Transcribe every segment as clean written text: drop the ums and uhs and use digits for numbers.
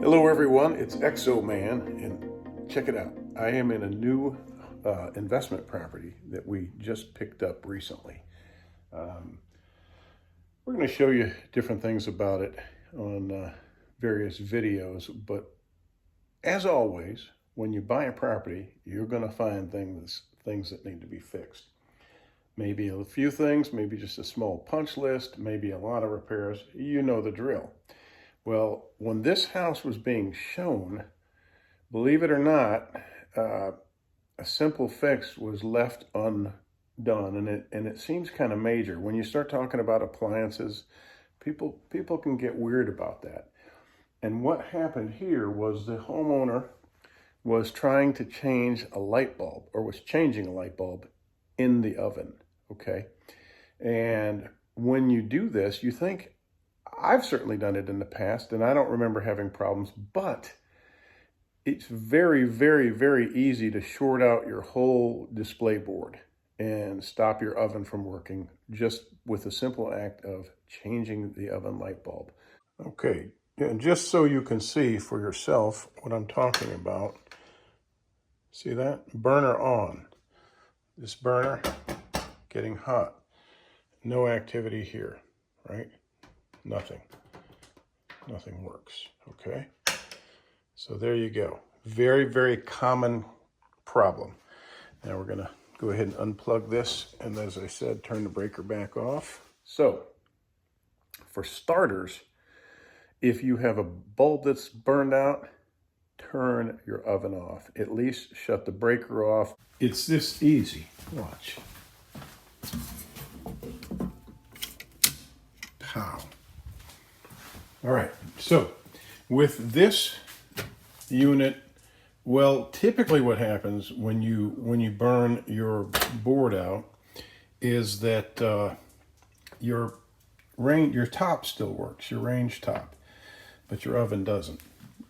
Hello everyone, it's Exo Man, and check it out. I am in a new investment property that we just picked up recently. We're going to show you different things about it on various videos, but as always, when you buy a property, you're going to find things that need to be fixed. Maybe a few things, maybe just a small punch list, maybe a lot of repairs. You know the drill. Well, when this house was being shown, believe it or not, a simple fix was left undone, and it seems kind of major. When you start talking about appliances, people can get weird about that. And what happened here was the homeowner was trying to change a light bulb, or was changing a light bulb in the oven, okay? And when you do this, you think, I've certainly done it in the past, and I don't remember having problems, but it's very, very, very easy to short out your whole display board and stop your oven from working just with a simple act of changing the oven light bulb. Okay, and just so you can see for yourself what I'm talking about, see that? Burner on. This burner getting hot. No activity here, right? Nothing works, okay? So there you go. Very, very common problem. Now we're gonna go ahead and unplug this, and as I said, turn the breaker back off. So, for starters, if you have a bulb that's burned out, turn your oven off. At least shut the breaker off. It's this easy, watch. Pow. All right, so with this unit, well, typically what happens when you burn your board out is that your top still works, your range top, but your oven doesn't.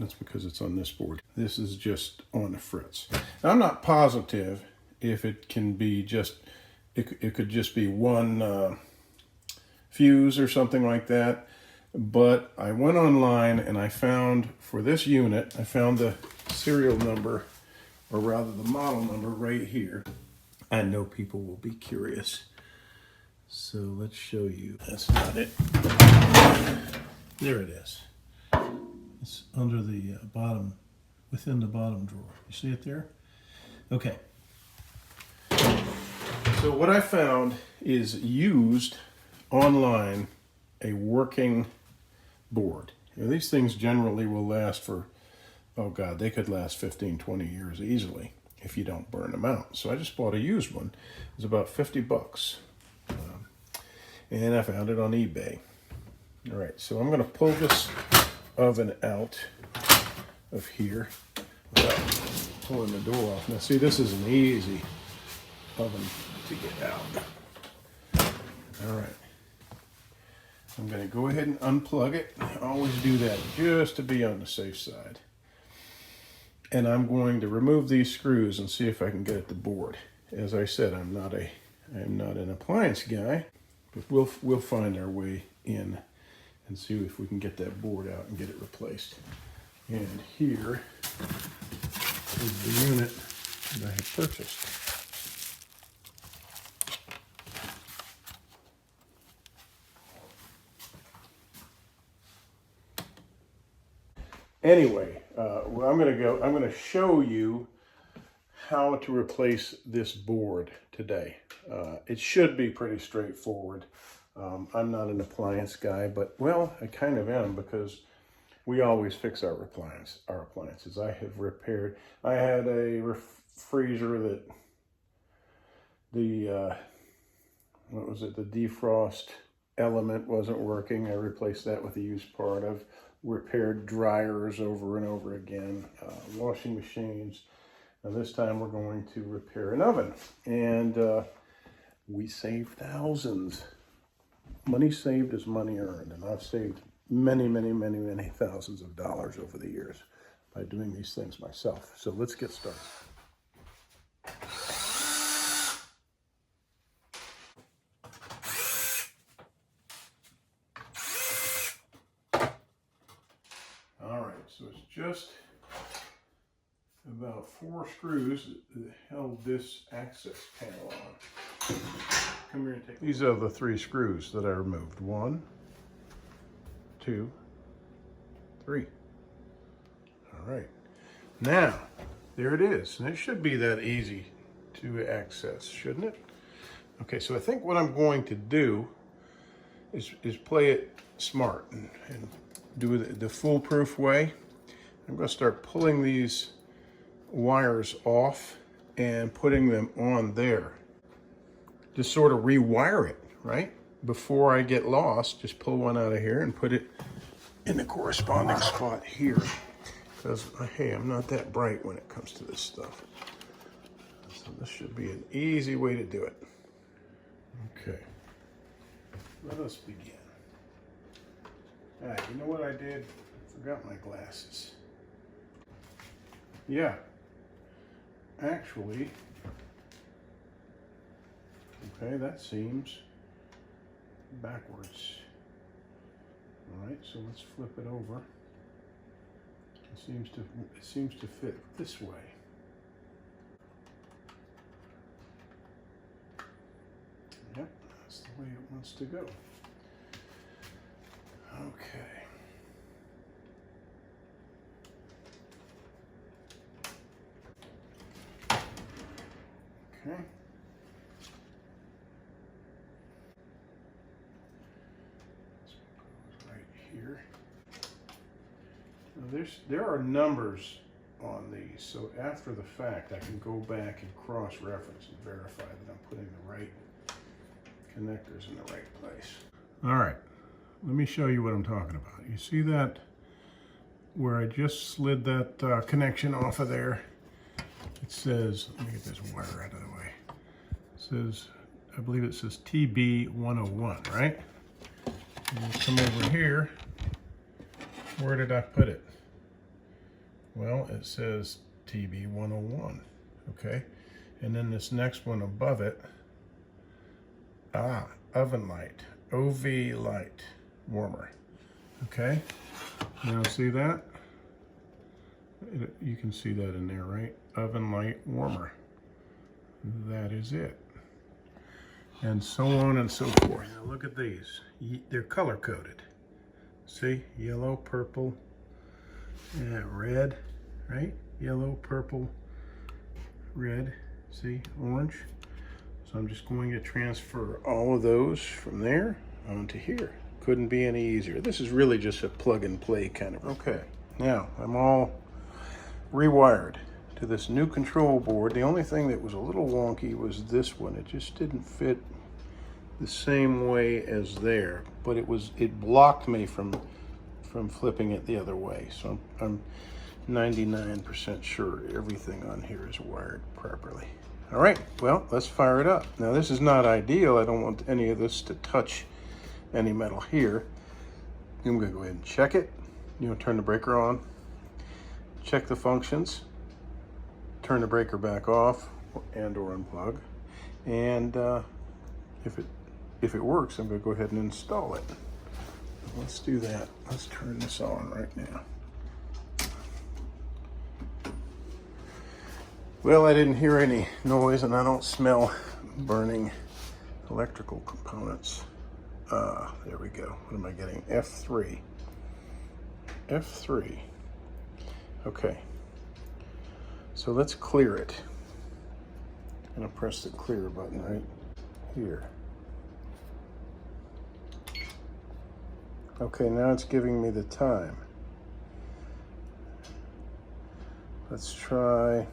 That's because it's on this board. This is just on the fritz. Now, I'm not positive if it can be just, it could just be one fuse or something like that. But I went online and I found, for this unit, I found the serial number, or rather the model number right here. I know people will be curious. So let's show you. That's not it. There it is. It's under the bottom, within the bottom drawer. You see it there? Okay. So what I found is used online a working board. These things generally will last for, oh God, they could last 15, 20 years easily if you don't burn them out. So I just bought a used one. It was about 50 bucks. And I found it on eBay. All right, so I'm gonna pull this oven out of here without pulling the door off. Now see, this is an easy oven to get out. All right. I'm going to go ahead and unplug it. I always do that just to be on the safe side. And I'm going to remove these screws and see if I can get at the board. As I said, I'm not an appliance guy, but we'll find our way in and see if we can get that board out and get it replaced. And here is the unit that I have purchased. Anyway, well, I'm going to show you how to replace this board today. It should be pretty straightforward. I'm not an appliance guy, but well, I kind of am, because we always fix our appliances. I have repaired. I had a freezer that the defrost element wasn't working. I replaced that with a used part. I've repaired dryers over and over again, washing machines. Now this time we're going to repair an oven, and we saved thousands. Money saved is money earned, and I've saved many, many, many, many thousands of dollars over the years by doing these things myself. So let's get started. So it's just about 4 screws that held this access panel on. Come here and take. These are the 3 screws that I removed. 1, 2, 3. All right. Now, there it is. And it should be that easy to access, shouldn't it? Okay, so I think what I'm going to do is play it smart and do the foolproof way. I'm going to start pulling these wires off and putting them on there. Just sort of rewire it, right? Before I get lost, just pull one out of here and put it in the corresponding spot here. Because, hey, I'm not that bright when it comes to this stuff. So this should be an easy way to do it. Okay, let us begin. Ah, you know what I did? I forgot my glasses. Yeah, actually, okay, that seems backwards. All right, so let's flip it over. It seems to fit this way. Yep, that's the way it wants to go. Okay. Okay. Right here. Now there are numbers on these, so after the fact I can go back and cross-reference and verify that I'm putting the right connectors in the right place. All right, let me show you what I'm talking about. You see that where I just slid that connection off of there? It says, let me get this wire out of the way. It says, I believe it says TB101, right? And you come over here, where did I put it? Well, it says TB101, okay? And then this next one above it, oven light, OV light warmer, okay? Now see that? You can see that in there, right? Oven light warmer. That is it. And so on and so forth. Now look at these. They're color coded. See? Yellow, purple, red, right? Yellow, purple, red. See? Orange. So I'm just going to transfer all of those from there onto here. Couldn't be any easier. This is really just a plug and play kind of. Okay. Now I'm all rewired to this new control board. The only thing that was a little wonky was this one. It just didn't fit the same way as there, but it blocked me from flipping it the other way. So I'm 99% sure everything on here is wired properly. All right, well, let's fire it up. Now this is not ideal. I don't want any of this to touch any metal here. I'm gonna go ahead and check it. Turn the breaker on, check the functions, turn the breaker back off and or unplug, and if it works, I'm going to go ahead and install it. Let's do that. Let's turn this on right now. Well, I didn't hear any noise and I don't smell burning electrical components. There we go. What am I getting? F3. F3. Okay. So let's clear it. I'm going to press the clear button right here. Okay, now it's giving me the time. Let's try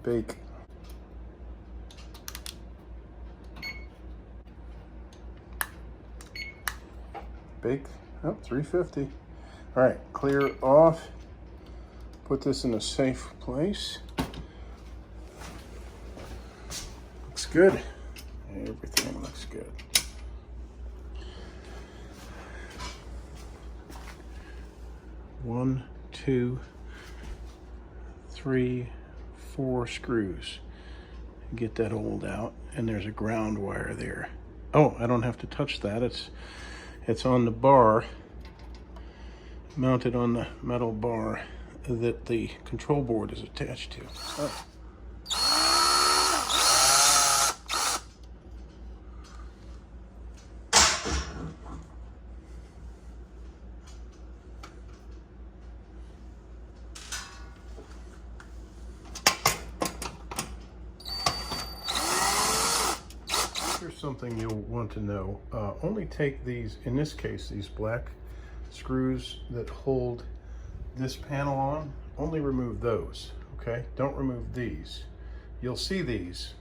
bake. Bake, oh, 350. All right, clear off. Put this in a safe place. Looks good. Everything looks good. One, two, three, 4 screws. Get that old out, and there's a ground wire there. Oh, I don't have to touch that. It's on the bar, mounted on the metal bar that the control board is attached to. Oh. Here's something you'll want to know. Only take these, in this case, these black screws that hold this panel on, only remove those, okay? Don't remove these. You'll see these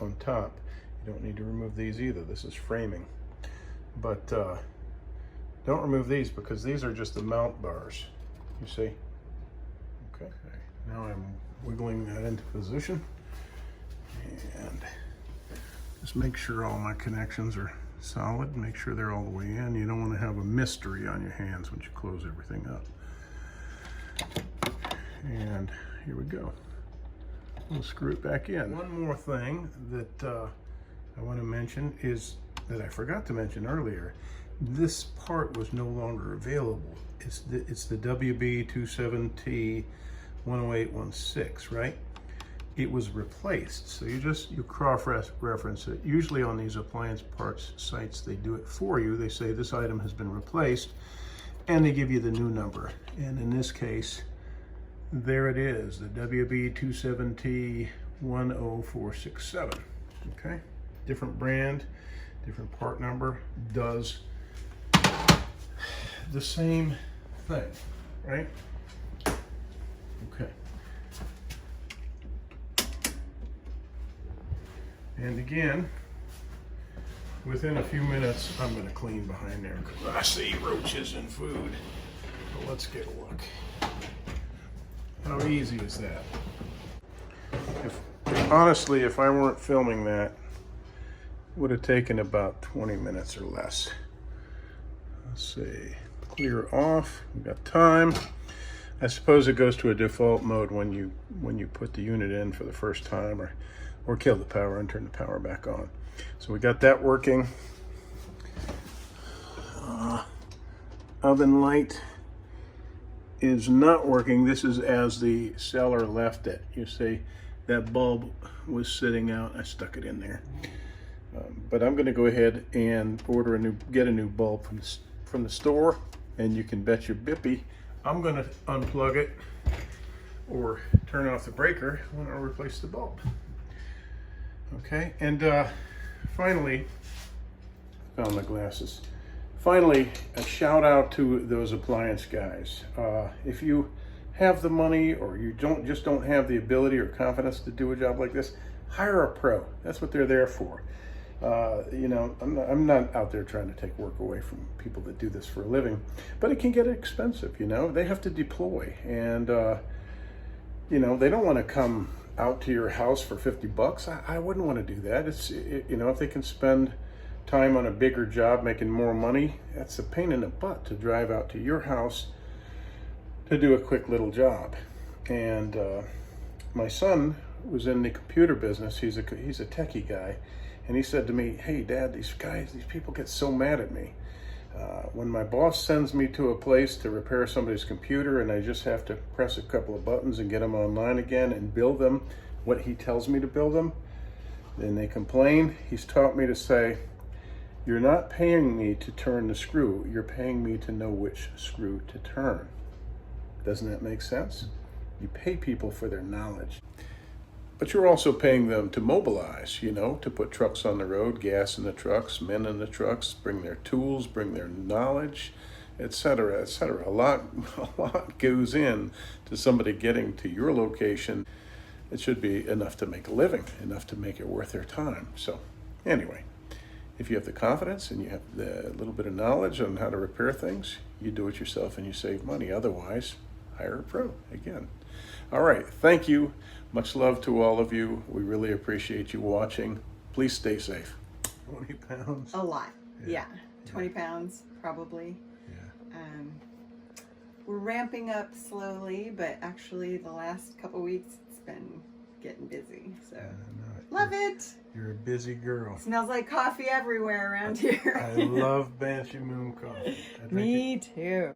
on top. You don't need to remove these either. This is framing. But don't remove these because these are just the mount bars, you see? Okay, now I'm wiggling that into position. And just make sure all my connections are solid. Make sure they're all the way in. You don't want to have a mystery on your hands once you close everything up. And here we go. We'll screw it back in. One more thing that I want to mention is that I forgot to mention earlier. This part was no longer available. It's the WB27T 10816, right? It was replaced. So you cross-reference it. Usually on these appliance parts sites, they do it for you. They say this item has been replaced, and they give you the new number. And in this case, there it is, the WB27T 10467. Okay, different brand, different part number, does the same thing, right? Okay. And again, within a few minutes, I'm going to clean behind there because I see roaches and food. But let's get a look. How easy is that? Honestly, if I weren't filming that, it would have taken about 20 minutes or less. Let's see, clear off, we've got time. I suppose it goes to a default mode when you put the unit in for the first time, or kill the power and turn the power back on. So we got that working. Oven light is not working. This is as the seller left it. You see that bulb was sitting out. I stuck it in there. But I'm going to go ahead and get a new bulb from the store, and you can bet your bippy I'm going to unplug it or turn off the breaker when I replace the bulb. Okay, and finally, found my glasses. Finally, a shout out to those appliance guys. If you have the money, or you just don't have the ability or confidence to do a job like this, hire a pro. That's what they're there for. You know, I'm not out there trying to take work away from people that do this for a living, but it can get expensive. You know, they have to deploy, and you know, they don't want to come out to your house for 50 bucks. I wouldn't want to do that. You know, if they can spend time on a bigger job making more money, that's a pain in the butt to drive out to your house to do a quick little job. And my son was in the computer business. He's a techie guy, and he said to me, "Hey Dad, these people get so mad at me. When my boss sends me to a place to repair somebody's computer and I just have to press a couple of buttons and get them online again and build them what he tells me to build them, then they complain. He's taught me to say, you're not paying me to turn the screw, you're paying me to know which screw to turn." Doesn't that make sense? You pay people for their knowledge. But you're also paying them to mobilize, you know, to put trucks on the road, gas in the trucks, men in the trucks, bring their tools, bring their knowledge, etc., etc. A lot goes in to somebody getting to your location. It should be enough to make a living, enough to make it worth their time. So anyway, if you have the confidence and you have the little bit of knowledge on how to repair things, you do it yourself and you save money. Otherwise, hire a pro again. All right, thank you. Much love to all of you. We really appreciate you watching. Please stay safe. 20 pounds? A lot, yeah. 20 pounds, probably. Yeah. We're ramping up slowly, but actually the last couple weeks it's been getting busy, so love it. You're a busy girl. Smells like coffee everywhere around here. I love Banshee Moon coffee. Me too.